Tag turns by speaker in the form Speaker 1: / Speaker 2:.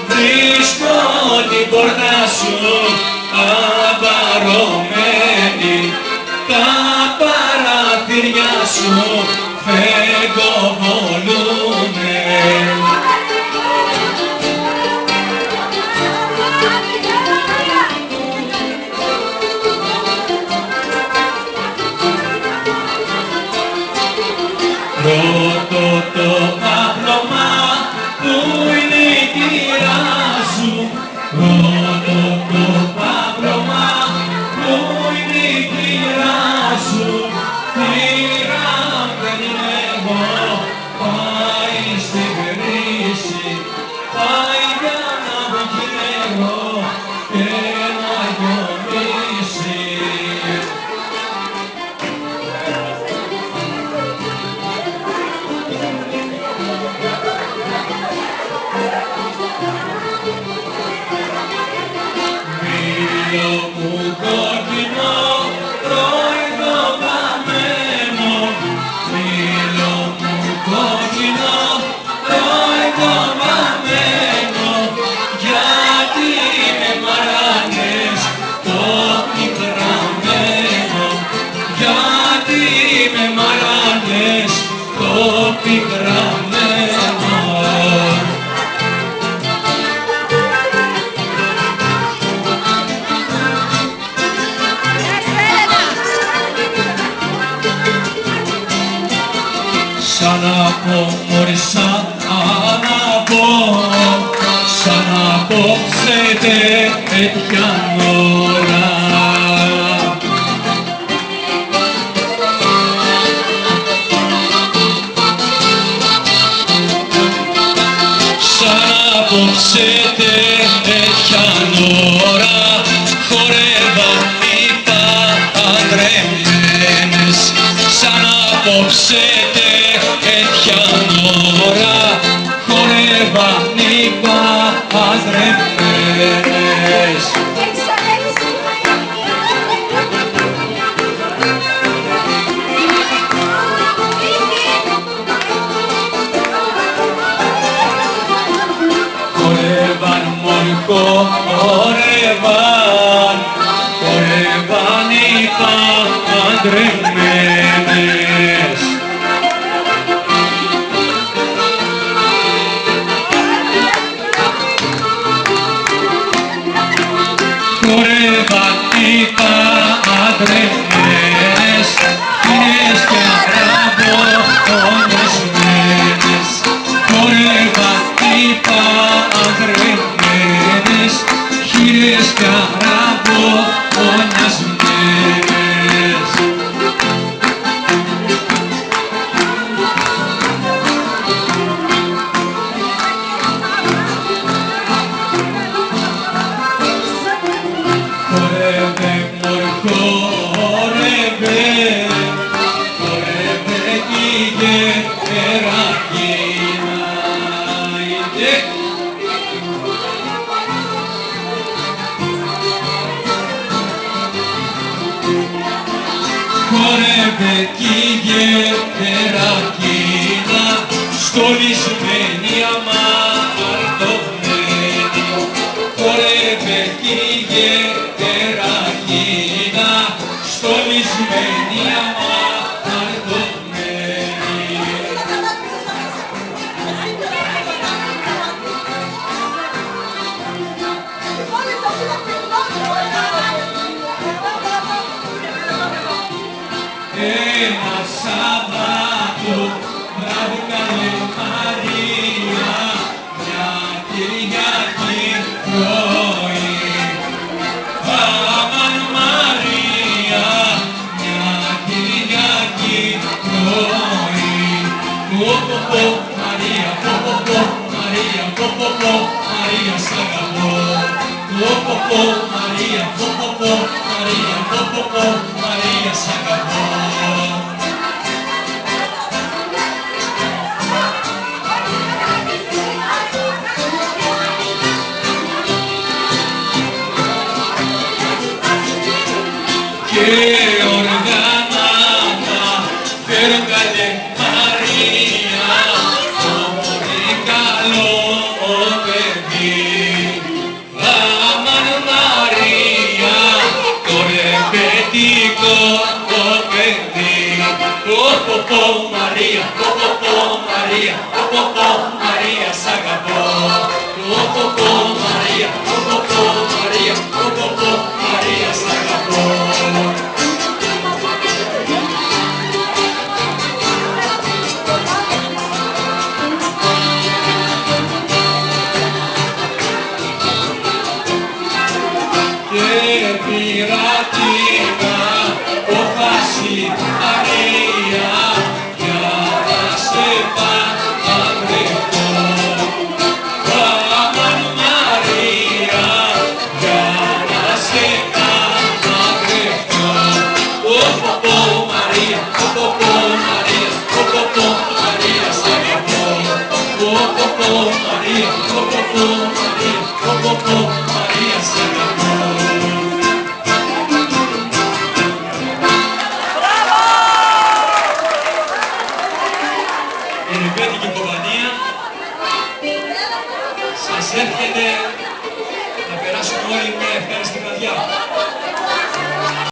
Speaker 1: βρίσκω την πόρτα σου αμπαρωμένη, τα παραθύρια σου φεγγοβολούνε. Ρωτώ το παπλωμά που είναι η κυρία σου, ρωτώ το παπλωμά που είναι η κυρία σου, πήρα δεν είμαι εγώ, πάει στην κρίση, πάει για να βγει εγώ και να γιονίσει. Μήλο μου κόκκινο, τρώει το καμένο, μήλο μου κόκκινο, τρώει το καμένο, γιατί με μαράνες το πικραμένο, γιατί με μαράνες το πικραμένο. Σαν να πω μωρή, σαν να πω, σαν απόψε τέτοια ώρα. Σαν απόψε τέτοια ώρα χορεύαν οι παντρεμένες. Σαν απόψε τέτοια ώρα χορεύαν οι παντρεμένες. Χορεύαν μόνοι, χορεύαν, χορεύαν οι παντρεμένες. Χορεύαν οι παντρεμένες, χίλιες και αγραβωνιασμένες. Χορεύαν οι παντρεμένες, χίλιες και αγραβωνιασμένες. Χορεύε μωρή, χορεύε, χορεύε κι η γερακίνα. Χορεύε κι η γερακίνα, στολισμένη αμαρτωμένη. Χορεύε κι η γερακίνα, στολισμένη αμαρτωμένη. Ένα Σαββάτο βράδυ καλέ Μαρία, μια Κυριακή πρωί. Αμάν Μαρία, μια Κυριακή πρωί. Πω πω πω Μαρία, πω πω πω Μαρία, πω πω πω Μαρία σ' αγαπώ. Πω πω πω Μαρία, πω πω πω Μαρία, πω πω πω Μαρία σ' αγαπώ. Και οργανάτα φέρω καλέ Μαρία, το πολύ καλό Μαρία, πω πω Μαρία, σ' αγαπώ. Πω πω Μαρία, πω πω Μαρία, πω πω Μαρία, σ' αγαπώ. Και πειρατήκα απόφαση Μαρία για να σε παραδεχτώ. Αμάν Μαρία για να σε παραδεχτώ. Πω πω Μαρία, πω πω Μαρία, πω πω Μαρία, σ' αγαπώ. Πω πω Μαρία, πω πω Μαρία, πω πω Μαρία, σ' αγαπώ. Η ρεμπέτικη κομπανία σας εύχεται να περάσουμε όλοι μια ευχάριστη βραδιά.